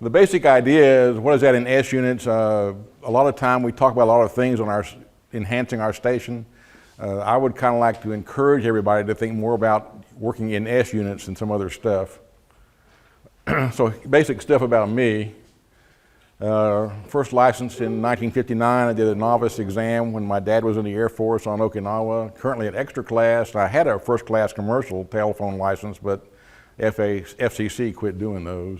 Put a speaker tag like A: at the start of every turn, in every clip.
A: The basic idea is, what is that in S units? A lot of time we talk about a lot of things on enhancing our station. I would kind of like to encourage everybody to think more about working in S units than some other stuff. So basic stuff about me. First licensed in 1959. I did a novice exam when my dad was in the Air Force on Okinawa. Currently at extra class. I had a first class commercial telephone license, but FCC quit doing those.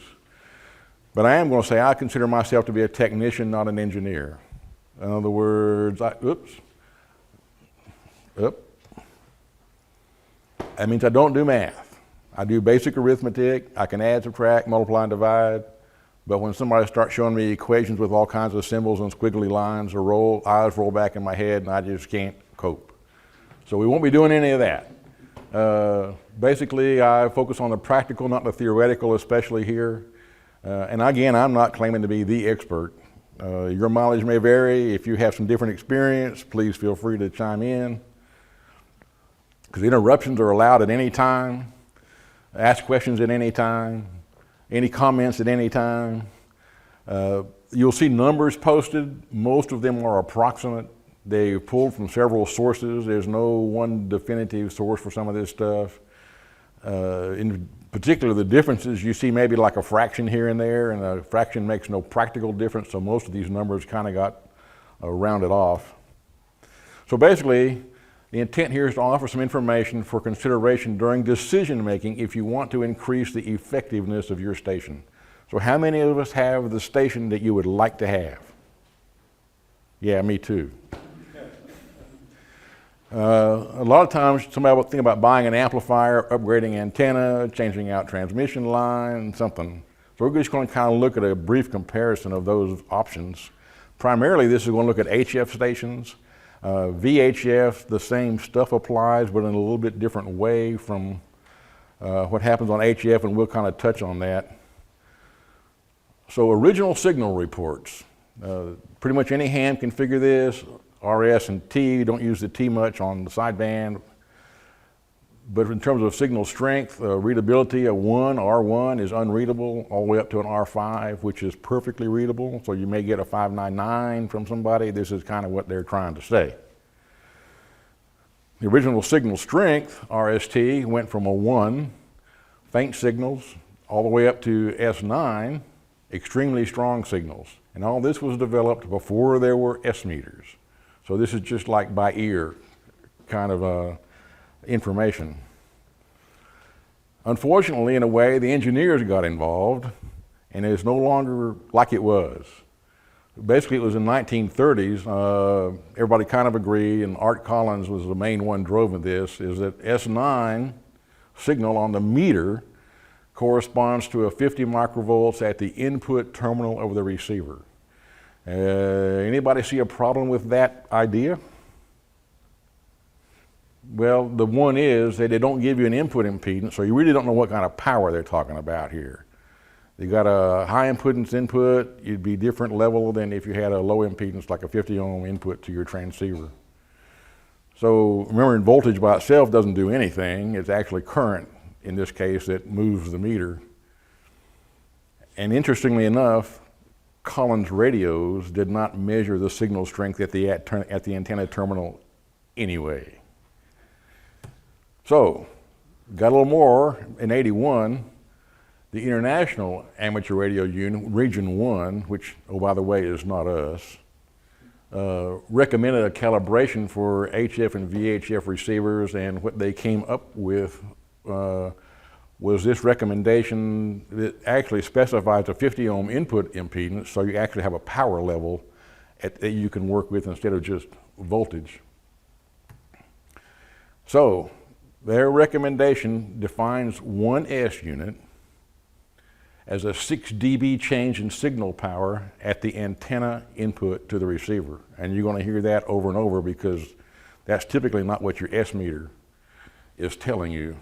A: But I am going to say I consider myself to be a technician, not an engineer. In other words, that means I don't do math. I do basic arithmetic. I can add, subtract, multiply, and divide. But when somebody starts showing me equations with all kinds of symbols and squiggly lines, eyes roll back in my head, and I just can't cope. So we won't be doing any of that. Basically, I focus on the practical, not the theoretical, especially here. And again, I'm not claiming to be the expert. Your mileage may vary. If you have some different experience, please feel free to chime in. Because interruptions are allowed at any time. Ask questions at any time. Any comments at any time. You'll see numbers posted. Most of them are approximate. They pulled from several sources. There's no one definitive source for some of this stuff. In particular, the differences, you see maybe like a fraction here and there, and a fraction makes no practical difference, so most of these numbers kind of got rounded off. So basically, the intent here is to offer some information for consideration during decision making if you want to increase the effectiveness of your station. So how many of us have the station that you would like to have? Yeah, me too. A lot of times somebody will think about buying an amplifier, upgrading antenna, changing out transmission line, something. So we're just going to kind of look at a brief comparison of those options. Primarily this is going to look at HF stations. VHF, the same stuff applies, but in a little bit different way from what happens on HF, and we'll kind of touch on that. So original signal reports. Pretty much any ham can figure this. RS and T, don't use the T much on the sideband. But in terms of signal strength, readability, a 1, R1 is unreadable, all the way up to an R5, which is perfectly readable. So you may get a 599 from somebody. This is kind of what they're trying to say. The original signal strength, RST, went from a 1, faint signals, all the way up to S9, extremely strong signals. And all this was developed before there were S meters. So this is just like by ear kind of information. Unfortunately, in a way, the engineers got involved, and it's no longer like it was. Basically, it was in the 1930s. Everybody kind of agreed, and Art Collins was the main one driving this, is that S9 signal on the meter corresponds to a 50 microvolts at the input terminal of the receiver. Anybody see a problem with that idea? Well, the one is that they don't give you an input impedance, so you really don't know what kind of power they're talking about here. You got a high impedance input, you'd be different level than if you had a low impedance, like a 50 ohm input to your transceiver. So remembering voltage by itself doesn't do anything. It's actually current, in this case, that moves the meter. And interestingly enough, Collins radios did not measure the signal strength at the antenna terminal anyway. So, got a little more in '81. The International Amateur Radio Union, Region 1, which, oh, by the way, is not us, recommended a calibration for HF and VHF receivers, and what they came up with was this recommendation that actually specifies a 50 ohm input impedance, so you actually have a power level that you can work with instead of just voltage. So their recommendation defines one S unit as a 6 dB change in signal power at the antenna input to the receiver. And you're going to hear that over and over because that's typically not what your S meter is telling you.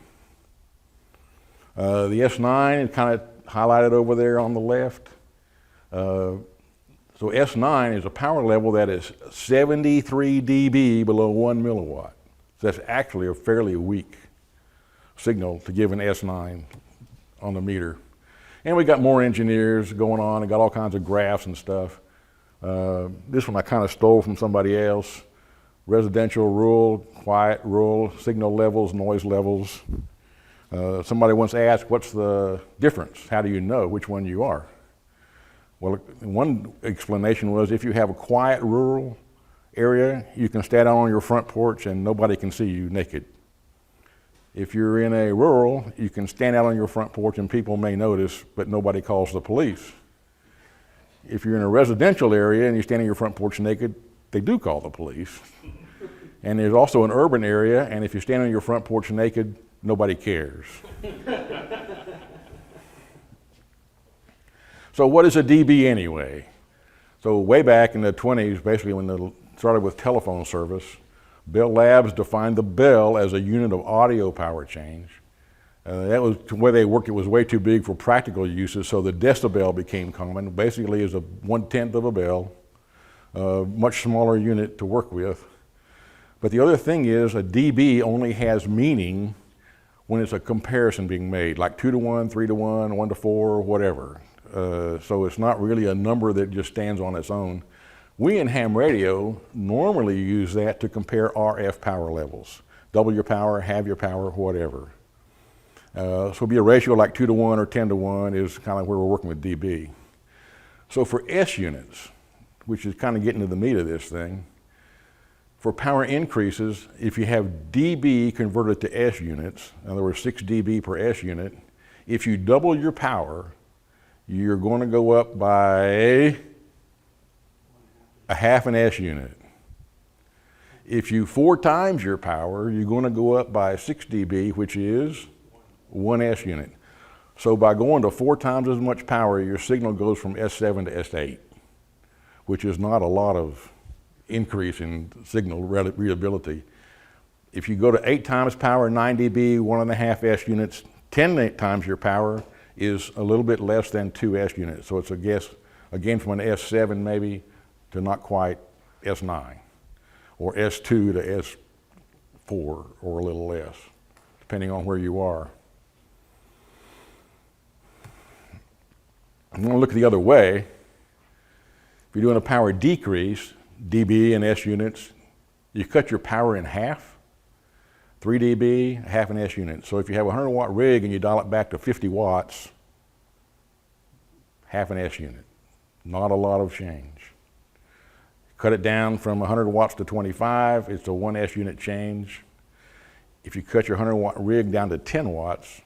A: The S9 is kind of highlighted over there on the left. So S9 is a power level that is 73 dB below 1 milliwatt. So that's actually a fairly weak signal to give an S9 on the meter. And we got more engineers going on and got all kinds of graphs and stuff. This one I kind of stole from somebody else. Residential, rural, quiet, rural, signal levels, noise levels. Somebody once asked, what's the difference? How do you know which one you are? Well, one explanation was if you have a quiet rural area, you can stand out on your front porch and nobody can see you naked. If you're in a rural, you can stand out on your front porch and people may notice, but nobody calls the police. If you're in a residential area and you stand on your front porch naked, they do call the police. And there's also an urban area, and if you stand on your front porch naked, nobody cares. So what is a dB anyway? So way back in the 20s, basically when they started with telephone service, Bell Labs defined the bell as a unit of audio power change. That was the way they worked. It was way too big for practical uses, so the decibel became common. Basically, is a 1/10 of a bell, much smaller unit to work with. But the other thing is a dB only has meaning when it's a comparison being made, like 2 to 1, 3 to 1, 1 to 4, whatever. So it's not really a number that just stands on its own. We in ham radio normally use that to compare RF power levels. Double your power, halve your power, whatever. So it'll be a ratio like 2 to 1 or 10 to 1 is kind of where we're working with dB. So for S units, which is kind of getting to the meat of this thing, for power increases, if you have dB converted to S units, in other words 6 dB per S unit, if you double your power, you're going to go up by a half an S unit. If you 4 times your power, you're going to go up by 6 dB, which is 1 S unit. So by going to 4 times as much power, your signal goes from S7 to S8, which is not a lot of increase in signal readability. If you go to 8 times power, 9 dB, 1.5 S units, 10 times your power is a little bit less than 2 S units. So it's a guess, again, from an S7 maybe to not quite S9, or S2 to S4, or a little less, depending on where you are. I'm going to look the other way. If you're doing a power decrease, dB and S units, you cut your power in half, 3 dB, half an S unit. So if you have a 100 watt rig and you dial it back to 50 watts, half an S unit. Not a lot of change. Cut it down from 100 watts to 25, it's a 1 S unit change. If you cut your 100 watt rig down to 10 watts,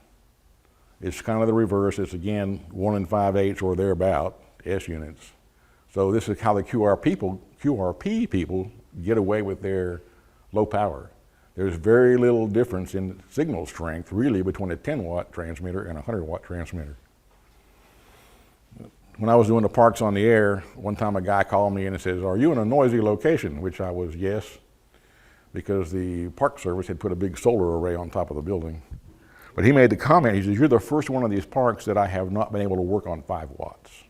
A: it's kind of the reverse. It's again 1 5/8 or thereabout S units. So this is how the QRP people get away with their low power. There's very little difference in signal strength really between a 10 watt transmitter and a 100 watt transmitter. When I was doing the parks on the air, one time a guy called me and says, "Are you in a noisy location?" Which I was, yes, because the Park Service had put a big solar array on top of the building. But he made the comment, he says, "You're the first one of these parks that I have not been able to work on 5 watts.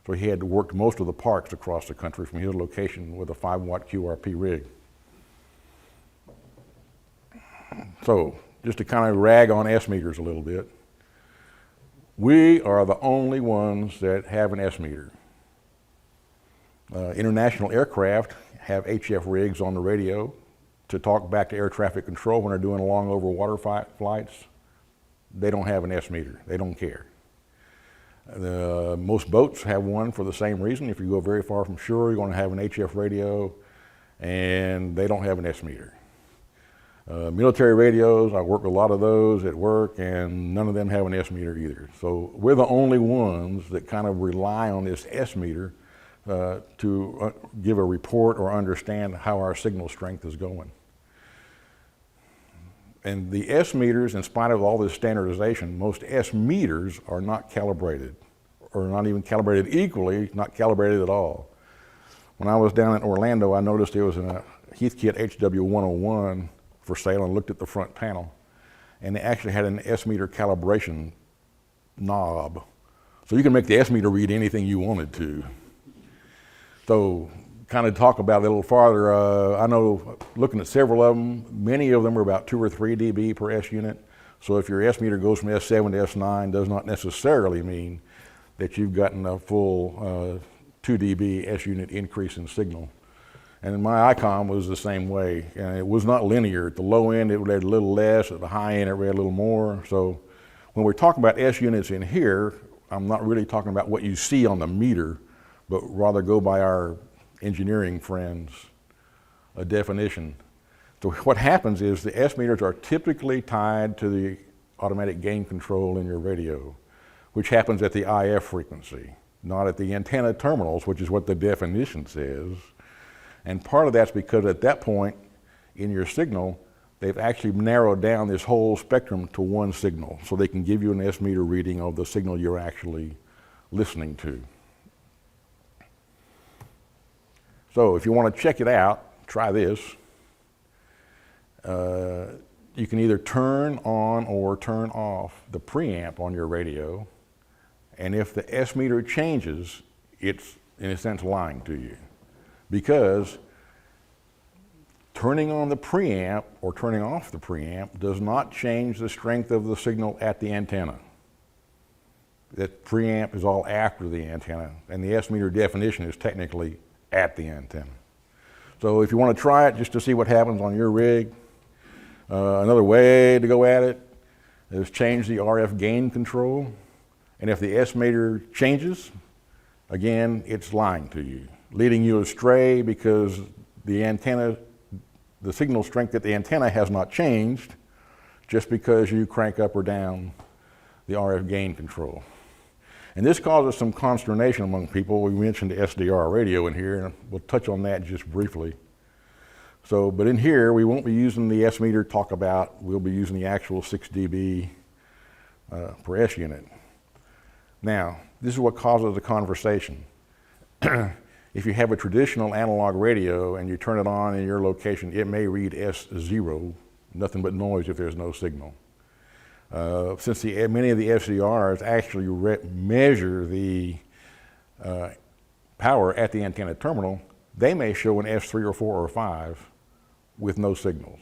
A: So he had to work most of the parks across the country from his location with a 5 watt QRP rig. So just to kind of rag on S meters a little bit, we are the only ones that have an S meter. International aircraft have HF rigs on the radio to talk back to air traffic control when they're doing long over water flights. They don't have an S meter. They don't care. Most boats have one for the same reason. If you go very far from shore, you're going to have an HF radio, and they don't have an S meter. Military radios, I work with a lot of those at work, and none of them have an S meter either. So we're the only ones that kind of rely on this S meter to give a report or understand how our signal strength is going. And the S meters, in spite of all this standardization, most S meters are not calibrated, or not even calibrated equally, not calibrated at all. When I was down in Orlando, I noticed there was a Heathkit HW101 for sale and looked at the front panel, and they actually had an S meter calibration knob. So you can make the S meter read anything you wanted to. So kind of talk about it a little farther, I know looking at several of them, many of them are about 2 or 3 dB per S unit. So if your S meter goes from S7 to S9, does not necessarily mean that you've gotten a full 2 dB S unit increase in signal. And my ICOM was the same way. And it was not linear. At the low end, it read a little less. At the high end, it read a little more. So when we're talking about S units in here, I'm not really talking about what you see on the meter, but rather go by our engineering friends' definition. So what happens is the S meters are typically tied to the automatic gain control in your radio, which happens at the IF frequency, not at the antenna terminals, which is what the definition says. And part of that's because at that point in your signal, they've actually narrowed down this whole spectrum to one signal, so they can give you an S meter reading of the signal you're actually listening to. So if you want to check it out, try this. You can either turn on or turn off the preamp on your radio, and if the S meter changes, it's in a sense lying to you, because turning on the preamp or turning off the preamp does not change the strength of the signal at the antenna. That preamp is all after the antenna, and the S meter definition is technically at the antenna. So if you want to try it just to see what happens on your rig, another way to go at it is change the RF gain control. And if the S meter changes, again, it's lying to you, leading you astray because the antenna, the signal strength at the antenna has not changed just because you crank up or down the RF gain control. And this causes some consternation among people. We mentioned SDR radio in here, and we'll touch on that just briefly. So, but in here, we won't be using the S meter talk about, we'll be using the actual 6 dB per S unit. Now, this is what causes the conversation. If you have a traditional analog radio and you turn it on in your location, it may read S0, nothing but noise if there's no signal. Since many of the SDRs actually measure the power at the antenna terminal, they may show an S3 or 4 or 5 with no signals.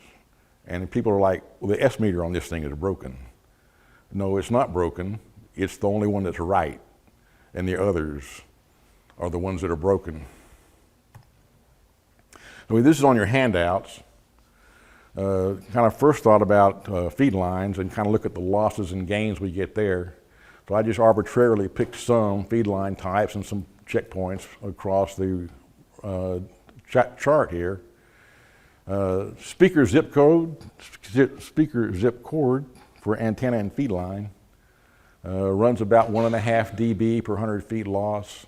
A: And people are like, well, the S meter on this thing is broken. No, it's not broken. It's the only one that's right, and the others are the ones that are broken. So this is on your handouts. Kind of first thought about Feedlines and kind of look at the losses and gains we get there. So I just arbitrarily picked some Feedline types and some checkpoints across the chart here. Speaker zip cord for antenna and Feedline runs about 1.5 dB per 100 feet loss.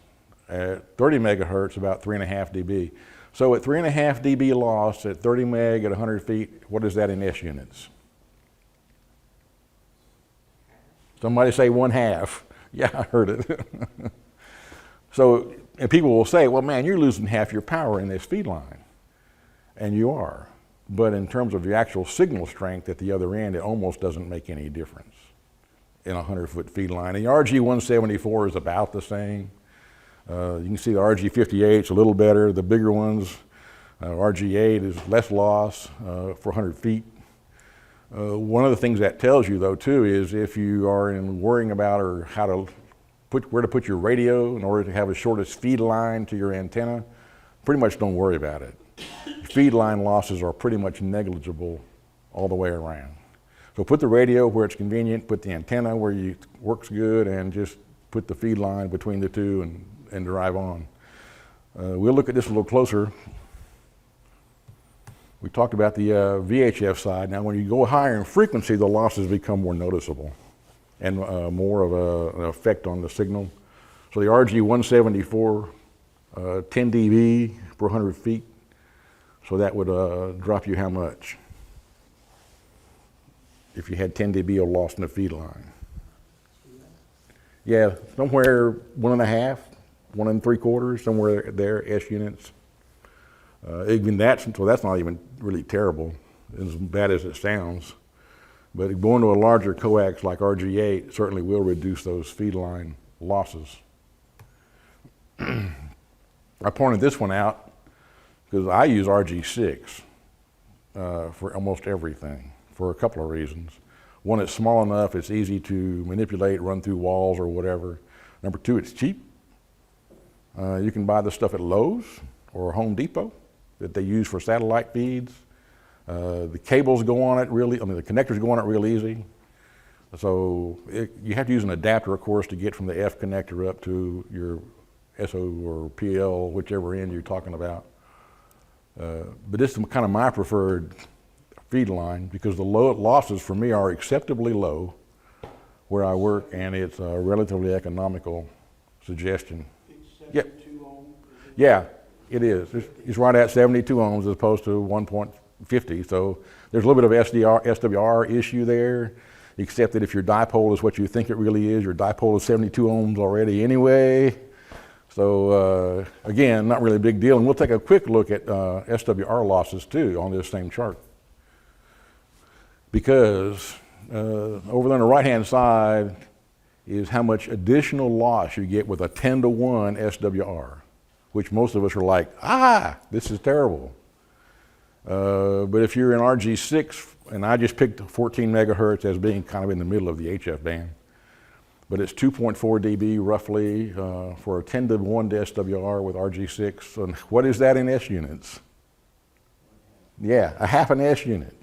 A: At 30 megahertz, about 3.5 dB. So at 3.5 dB loss at 30 meg at 100 feet, what is that in S units? Somebody say 1/2. Yeah, I heard it. So, and people will say, well, man, you're losing half your power in this Feedline. And you are. But in terms of the actual signal strength at the other end, it almost doesn't make any difference in a 100-foot Feedline. And the RG174 is about the same. You can see the RG58 is a little better. The bigger ones, RG8 is less loss for 100 feet. One of the things that tells you, though, too, is if you are worrying about or where to put your radio in order to have the shortest feed line to your antenna, pretty much don't worry about it. Feed line losses are pretty much negligible all the way around. So put the radio where it's convenient, put the antenna where it works good, and just put the feed line between the two and drive on. We'll look at this a little closer. We talked about the VHF side. Now when you go higher in frequency, the losses become more noticeable and more of an effect on the signal. So the RG174, 10 dB per 100 feet. So that would drop you how much? If you had 10 dB of loss in the feed line. Yeah, somewhere 1.5, 1 3/4, somewhere there, S units. Even that, so that's not even really terrible, as bad as it sounds. But going to a larger coax like RG8 certainly will reduce those feed line losses. I pointed this one out because I use RG6 for almost everything for a couple of reasons. One, it's small enough, it's easy to manipulate, run through walls or whatever. Number two, it's cheap. You can buy this stuff at Lowe's or Home Depot that they use for satellite feeds. The cables go on it the connectors go on it real easy. So you have to use an adapter, of course, to get from the F connector up to your SO or PL, whichever end you're talking about. But this is kind of my preferred feed line because the losses for me are acceptably low where I work, and it's a relatively economical suggestion. Yeah. Yeah, it is. It's right at 72 ohms as opposed to 1.50. So there's a little bit of SWR issue there, except that if your dipole is what you think it really is, your dipole is 72 ohms already anyway. So again, not really a big deal. And we'll take a quick look at SWR losses too on this same chart. Because over on the right-hand side is how much additional loss you get with a 10-to-1 SWR, which most of us are like, this is terrible. But if you're in RG6, and I just picked 14 megahertz as being kind of in the middle of the HF band, but it's 2.4 dB roughly for a 10-to-1 SWR with RG6. And what is that in S units? Yeah, a half an S unit.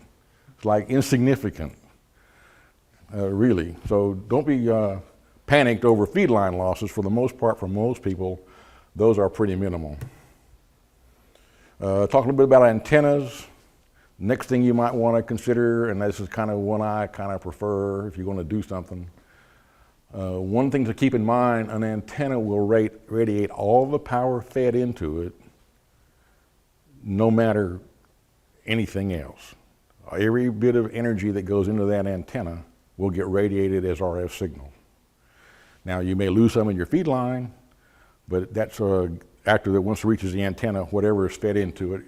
A: It's like insignificant, really. So don't be panicked over feed line losses. For the most part, for most people, those are pretty minimal. Talk a little bit about antennas. Next thing you might want to consider, and this is kind of one I kind of prefer if you're going to do something. One thing to keep in mind, an antenna will radiate all the power fed into it, no matter anything else. Every bit of energy that goes into that antenna will get radiated as RF signal. Now you may lose some in your feed line, but that's after that once it reaches the antenna, whatever is fed into it,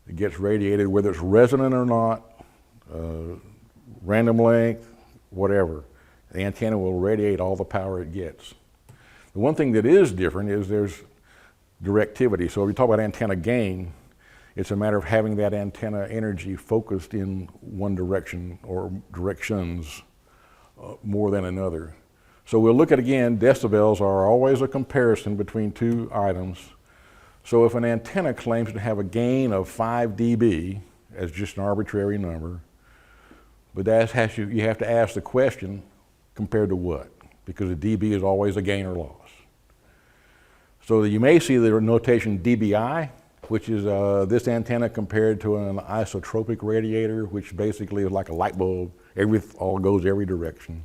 A: it gets radiated, whether it's resonant or not, random length, whatever. The antenna will radiate all the power it gets. The one thing that is different is there's directivity. So if you talk about antenna gain, it's a matter of having that antenna energy focused in one direction or directions more than another. So we'll look at again, decibels are always a comparison between two items. So if an antenna claims to have a gain of 5 dB as just an arbitrary number, but you have to ask the question, compared to what? Because a dB is always a gain or loss. So you may see the notation dBi, which is this antenna compared to an isotropic radiator, which basically is like a light bulb, all goes every direction.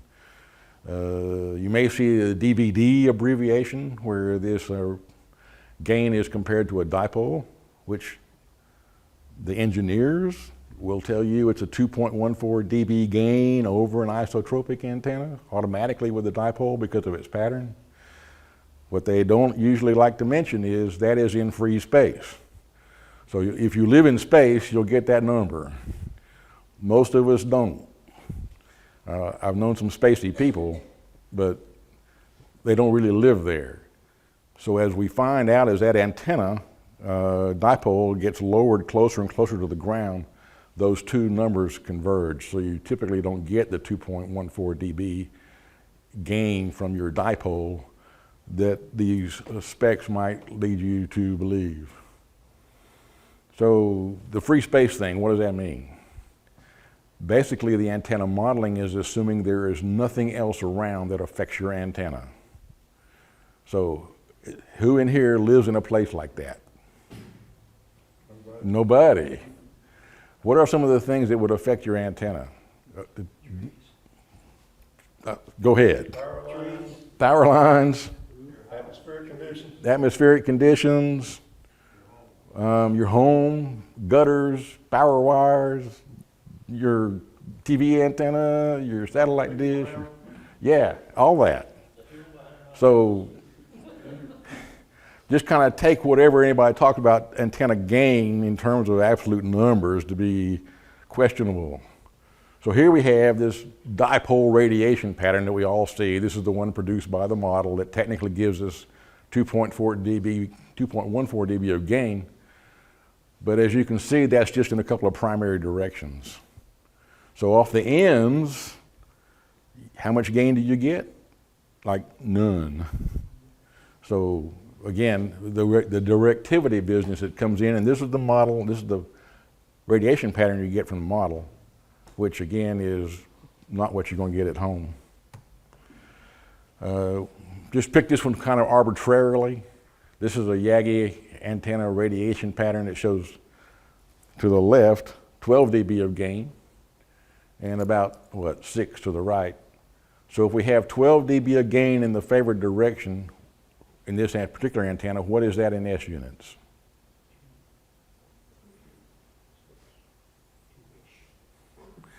A: You may see the DVD abbreviation, where this gain is compared to a dipole, which the engineers will tell you it's a 2.14 dB gain over an isotropic antenna automatically with the dipole because of its pattern. What they don't usually like to mention is that is in free space. So if you live in space, you'll get that number. Most of us don't. I've known some spacey people, but they don't really live there. So as we find out, as that antenna dipole gets lowered closer and closer to the ground, those two numbers converge. So you typically don't get the 2.14 dB gain from your dipole that these specs might lead you to believe. So the free space thing, what does that mean? Basically, the antenna modeling is assuming there is nothing else around that affects your antenna. So who in here lives in a place like that? Nobody. What are some of the things that would affect your antenna? Go ahead. Power lines. Atmospheric conditions. Your home, gutters, power wires, your TV antenna, your satellite dish. Yeah, all that. So just kind of take whatever anybody talked about antenna gain in terms of absolute numbers to be questionable. So here we have this dipole radiation pattern that we all see. This is the one produced by the model that technically gives us 2.14 dB of gain. But as you can see, that's just in a couple of primary directions. So off the ends, How much gain do you get? Like none. So again, the directivity business that comes in, and this is the model, this is the radiation pattern you get from the model, which again is not what you're going to get at home. Just pick this one kind of arbitrarily. This is a Yagi antenna radiation pattern that shows to the left 12 dB of gain and about, 6 to the right. So if we have 12 dB of gain in the favored direction in this particular antenna, what is that in S units?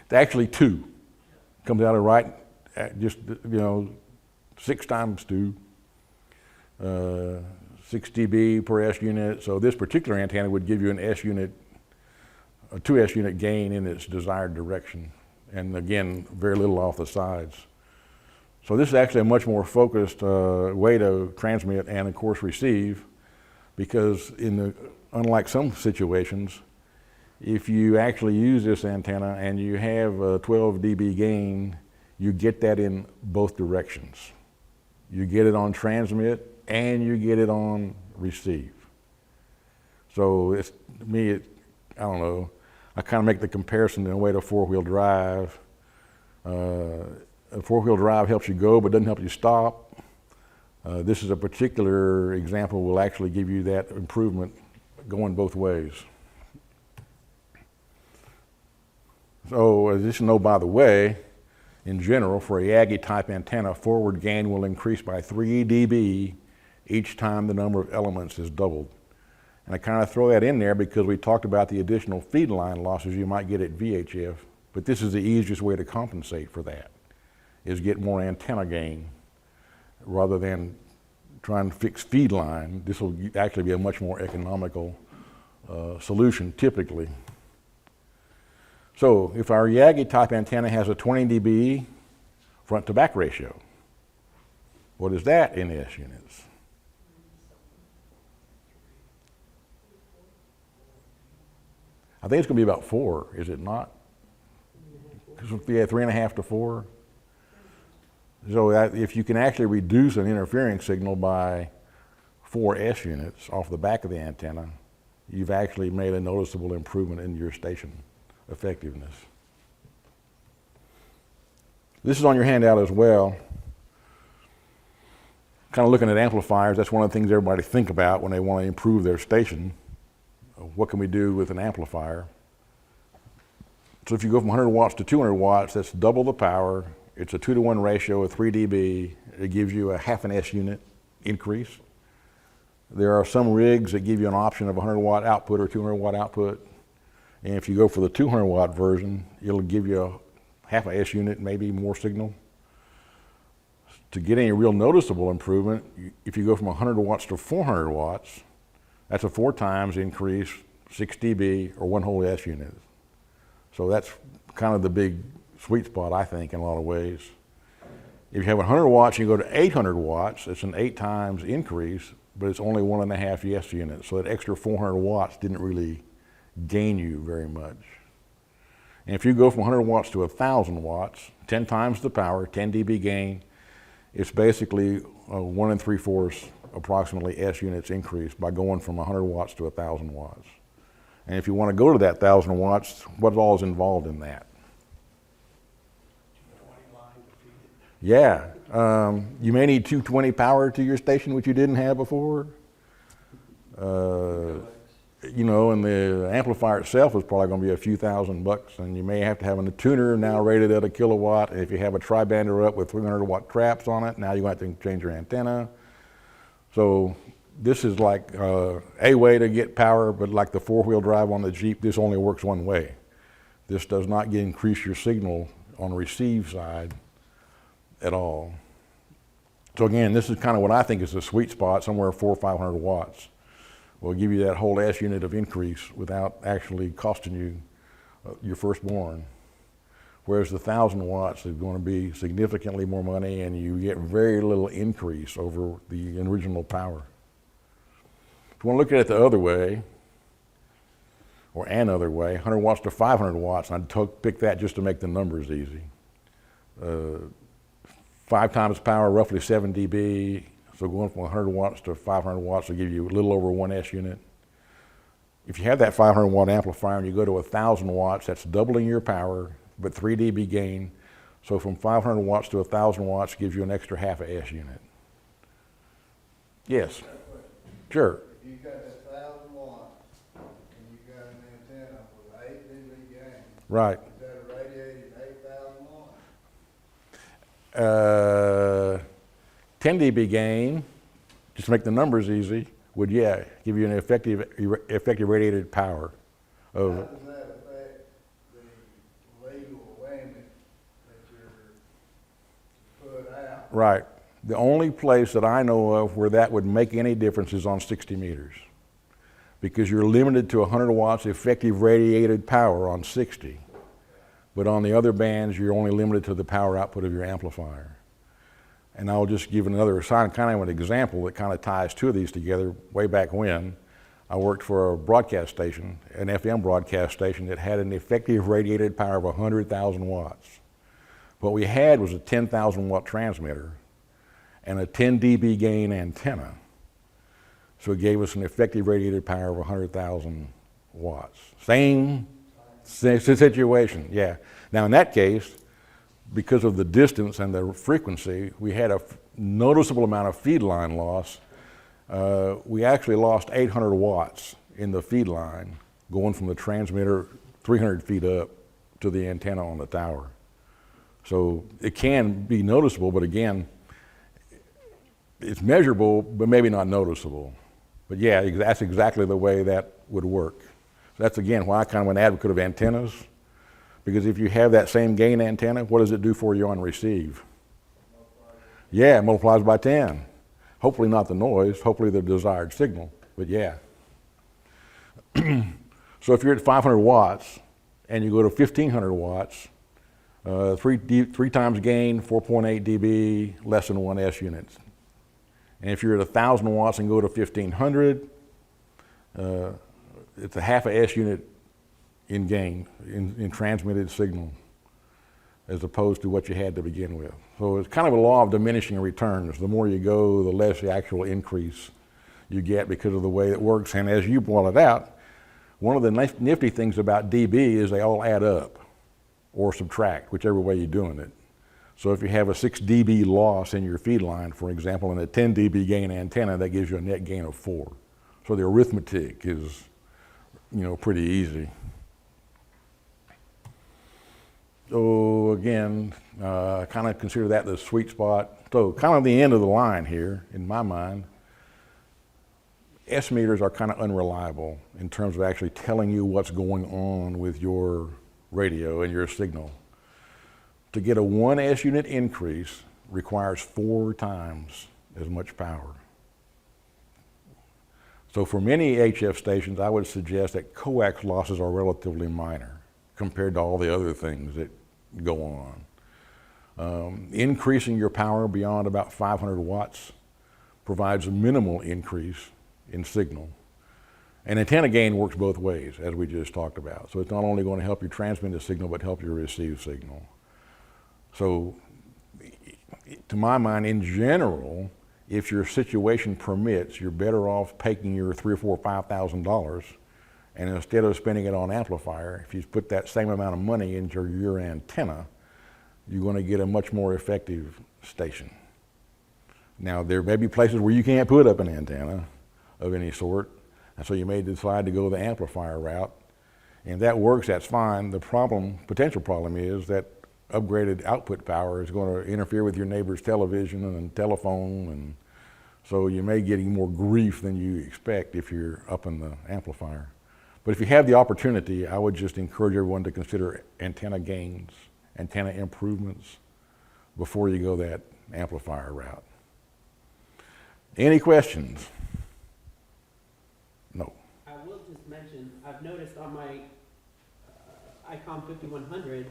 A: It's actually 2. Comes out of right, just, 6 times 2, 6 dB per S unit. So this particular antenna would give you an S unit, a 2 S unit gain in its desired direction. And again, very little off the sides. So this is actually a much more focused way to transmit and of course receive, because unlike some situations, if you actually use this antenna and you have a 12 dB gain, you get that in both directions. You get it on transmit and you get it on receive. So it's, to me, I don't know, I kind of make the comparison in a way to four-wheel drive. A four-wheel drive helps you go but doesn't help you stop. This is a particular example will actually give you that improvement going both ways. So as you should know, by the way, in general, for a Yagi type antenna, forward gain will increase by 3 dB each time the number of elements is doubled. And I kind of throw that in there because we talked about the additional feed line losses you might get at VHF, but this is the easiest way to compensate for that, is get more antenna gain rather than trying to fix feed line. This will actually be a much more economical solution typically. So if our Yagi type antenna has a 20 dB front to back ratio, what is that in S units? I think it's going to be about 4, is it not? Yeah, 3.5 to 4. So that if you can actually reduce an interfering signal by 4 S units off the back of the antenna, you've actually made a noticeable improvement in your station effectiveness. This is on your handout as well. Kind of looking at amplifiers, that's one of the things everybody think about when they want to improve their station. What can we do with an amplifier? So if you go from 100 watts to 200 watts, that's double the power. It's a 2-to-1 ratio of 3 dB. It gives you a half an S unit increase. There are some rigs that give you an option of 100 watt output or 200 watt output. And if you go for the 200 watt version, it'll give you a half a S unit, maybe more signal. To get any real noticeable improvement, if you go from 100 watts to 400 watts, that's a 4 times increase, 6 dB or 1 whole S unit. So that's kind of the big sweet spot, I think, in a lot of ways. If you have 100 watts and you go to 800 watts, it's an 8 times increase, but it's only 1.5 S units. So that extra 400 watts didn't really gain you very much. And if you go from 100 watts to 1,000 watts, 10 times the power, 10 dB gain, it's basically 1 3/4 approximately S units increase by going from 100 watts to 1,000 watts. And if you want to go to that 1,000 watts, what all is involved in that? Yeah, you may need 220 power to your station, which you didn't have before. And the amplifier itself is probably going to be a few $1,000, and you may have to have a tuner now rated at 1 kilowatt. And if you have a tri-bander up with 300 watt traps on it, now you're going to have to change your antenna. So this is like a way to get power, but like the 4-wheel drive on the Jeep, this only works one way. This does not increase your signal on the receive side at all. So again, this is kind of what I think is the sweet spot, somewhere 400 or 500 watts. Will give you that whole S unit of increase without actually costing you your firstborn. Whereas the 1,000 watts is going to be significantly more money and you get very little increase over the original power. If you want to look at it the other way, or another way, 100 watts to 500 watts, and I'd pick that just to make the numbers easy. 5 times power, roughly 7 dB. So going from 100 watts to 500 watts will give you a little over 1 S unit. If you have that 500 watt amplifier and you go to 1,000 watts, that's doubling your power, but 3 dB gain. So from 500 watts to 1,000 watts gives you an extra half a S unit. Yes. Sure.
B: If you got 1,000 watts and you got an antenna with 8 dB gain,
A: Right.
B: is that irradiating 8,000 watts?
A: 10 dB gain, just to make the numbers easy, would give you an effective radiated power
B: How
A: of.
B: does that affect the legal limit that you're put out?
A: Right. The only place that I know of where that would make any difference is on 60 meters, because you're limited to 100 watts effective radiated power on 60. But on the other bands, you're only limited to the power output of your amplifier. And I'll just give another kind of an example that kind of ties two of these together. Way back when, I worked for a broadcast station, an FM broadcast station that had an effective radiated power of 100,000 watts. What we had was a 10,000 watt transmitter and a 10 dB gain antenna. So it gave us an effective radiated power of 100,000 watts. Same situation, yeah. Now in that case, because of the distance and the frequency, we had a noticeable amount of feed line loss. We actually lost 800 watts in the feed line going from the transmitter 300 feet up to the antenna on the tower. So it can be noticeable, but again, it's measurable, but maybe not noticeable. But yeah, that's exactly the way that would work. So that's again why I'm kind of an advocate of antennas, because if you have that same gain antenna, what does it do for you on receive? Yeah, it multiplies by 10. Hopefully not the noise, hopefully the desired signal, but yeah. So if you're at 500 watts and you go to 1,500 watts, 3 times gain, 4.8 dB, less than 1 S units. And if you're at 1,000 watts and go to 1,500, it's a half a S unit in gain, in transmitted signal, as opposed to what you had to begin with. So it's kind of a law of diminishing returns. The more you go, the less the actual increase you get because of the way it works. And as you brought it out, one of the nifty things about dB is they all add up or subtract, whichever way you're doing it. So if you have a 6 dB loss in your feed line, for example, and a 10 dB gain antenna, that gives you a net gain of 4. So the arithmetic is, pretty easy. So again, kind of consider that the sweet spot. So kind of the end of the line here, in my mind. S meters are kind of unreliable in terms of actually telling you what's going on with your radio and your signal. To get a 1 S unit increase requires 4 times as much power. So for many HF stations, I would suggest that coax losses are relatively minor compared to all the other things that go on. Increasing your power beyond about 500 watts provides a minimal increase in signal. And antenna gain works both ways, as we just talked about. So it's not only going to help you transmit a signal, but help you receive signal. So to my mind, in general, if your situation permits, you're better off taking your $3,000 or $4,000, $5,000, and instead of spending it on amplifier, if you put that same amount of money into your antenna, you're going to get a much more effective station. Now, there may be places where you can't put up an antenna of any sort, and so you may decide to go the amplifier route. And if that works, that's fine. The potential problem is that upgraded output power is going to interfere with your neighbor's television and telephone, and so you may get more grief than you expect if you're upping the amplifier. But if you have the opportunity, I would just encourage everyone to consider antenna gains, antenna improvements before you go that amplifier route. Any questions? No.
C: I will just mention, I've noticed on my ICOM 5100,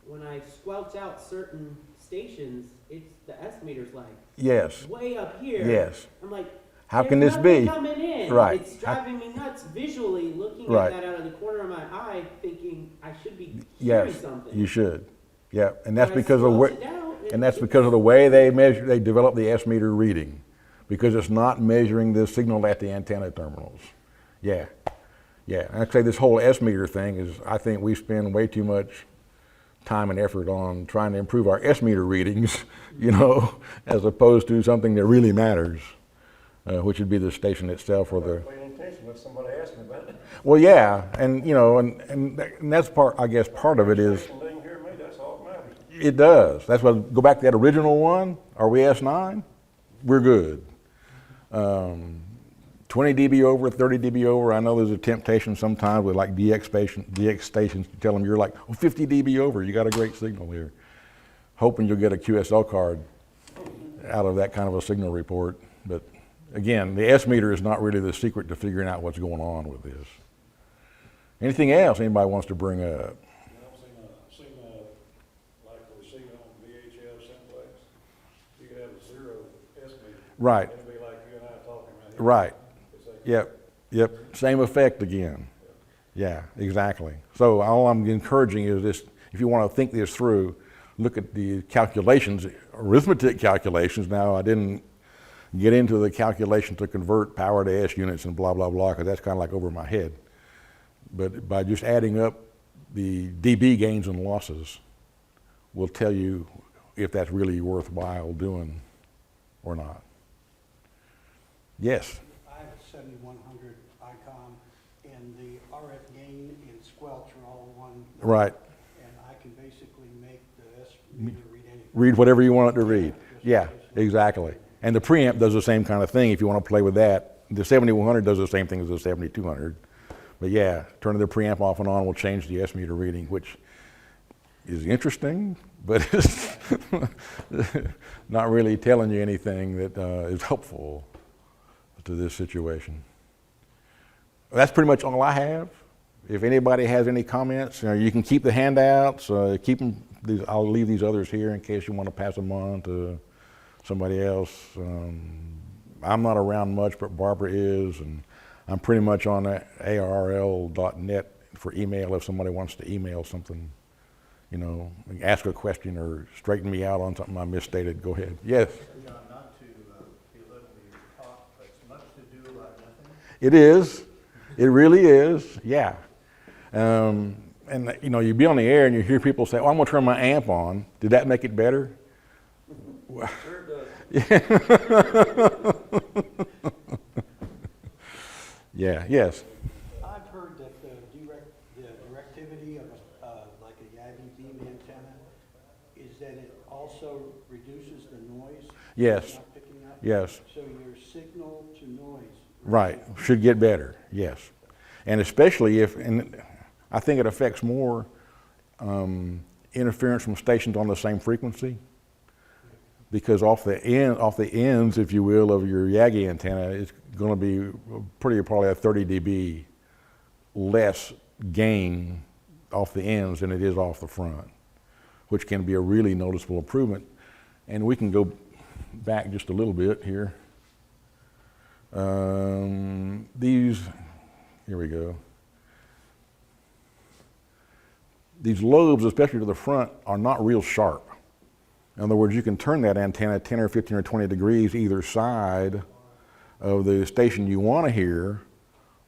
C: when I squelch out certain stations, it's the S meter's like
A: Yes.
C: way up here.
A: Yes.
C: I'm like,
A: How can
C: there's
A: this be?
C: nothing coming in.
A: Right.
C: It's driving me nuts visually looking
A: Right.
C: at that out of the corner of my eye, thinking I should be hearing
A: Yes,
C: something.
A: you should. Yeah, and that's
C: When I
A: because of
C: squelch
A: where.
C: it out,
A: And that's because of the way they develop the S meter reading, because it's not measuring the signal at the antenna terminals. Yeah, yeah. And I'd say this whole S meter thing is, I think we spend way too much time and effort on trying to improve our S meter readings, you know, as opposed to something that really matters, which would be the station itself or the.
D: Paying attention when somebody asks me about it.
A: Well, yeah, and you know, and that's part. I guess part of it is.
D: Station didn't hear me, that's all that matters.
A: It does. That's why, go back to that original one. Are we S9? We're good. 20 dB over, 30 dB over. I know there's a temptation sometimes with like DX stations to tell them you're like, oh, 50 dB over. You got a great signal here. Hoping you'll get a QSL card out of that kind of a signal report. But again, the S meter is not really the secret to figuring out what's going on with this. Anything else anybody wants to bring up?
D: Seen like we see on VHF simplex, you could have a 0 S meter.
A: Right.
D: It'd be like you and I talking right here.
A: Right.
D: It's like-
A: Yep. Same effect again. Yeah, exactly. So all I'm encouraging is this: if you want to think this through, look at the calculations, arithmetic calculations. Now, I didn't get into the calculation to convert power to S units and blah, blah, blah, because that's kind of like over my head. But by just adding up the dB gains and losses will tell you if that's really worthwhile doing or not. Yes?
E: I have a 7100 ICOM, and the RF gain and squelch are all one.
A: Right.
E: And I can basically make the S meter read anything.
A: Read whatever you want it to read. Yeah, exactly. And the preamp does the same kind of thing if you want to play with that. The 7100 does the same thing as the 7200. But yeah, turning the preamp off and on will change the S meter reading, which is interesting, but it's not really telling you anything that is helpful to this situation. That's pretty much all I have. If anybody has any comments, you can keep the handouts, keep them. I'll leave these others here in case you want to pass them on to somebody else. I'm not around much, but Barbara is, and I'm pretty much on ARL.net for email if somebody wants to email something, you know, ask a question or straighten me out on something I misstated. Go ahead. Yes?
B: John, not to belittle your talk, but it's much to do about nothing.
A: It is. It really is. Yeah. And you know, you be on the air and you hear people say, "Oh, I'm going to turn my amp on." Did that make it better?
D: Sure does.
A: Yeah. Yes.
E: I've heard that the directivity of like a Yagi beam antenna is that it also reduces the noise.
A: Yes.
E: It's not picking up.
A: Yes.
E: So your signal to noise.
A: Right. Should get better. Yes. And especially if, and I think it affects more interference from stations on the same frequency, because off the ends, if you will, of your Yagi antenna, it's going to be probably a 30 dB less gain off the ends than it is off the front, which can be a really noticeable improvement. And we can go back just a little bit here. Here we go. These lobes, especially to the front, are not real sharp. In other words, you can turn that antenna 10 or 15 or 20 degrees either side of the station you want to hear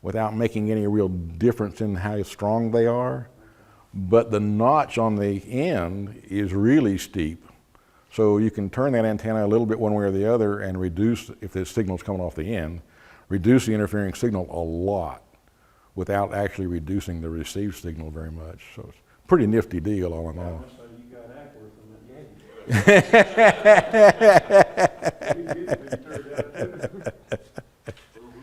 A: without making any real difference in how strong they are. But the notch on the end is really steep. So you can turn that antenna a little bit one way or the other and reduce, if the signal's coming off the end, reduce the interfering signal a lot without actually reducing the received signal very much. So it's a pretty nifty deal all in all.
D: So you got Ackworth in that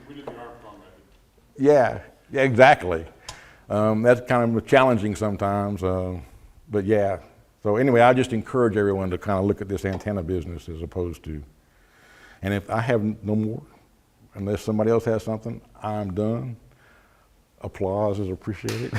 D: We did the Armstrong method.
A: Yeah, exactly. That's kind of challenging sometimes, but yeah. So anyway, I just encourage everyone to kind of look at this antenna business as opposed to, and if I have no more, unless somebody else has something, I'm done. Applause is appreciated.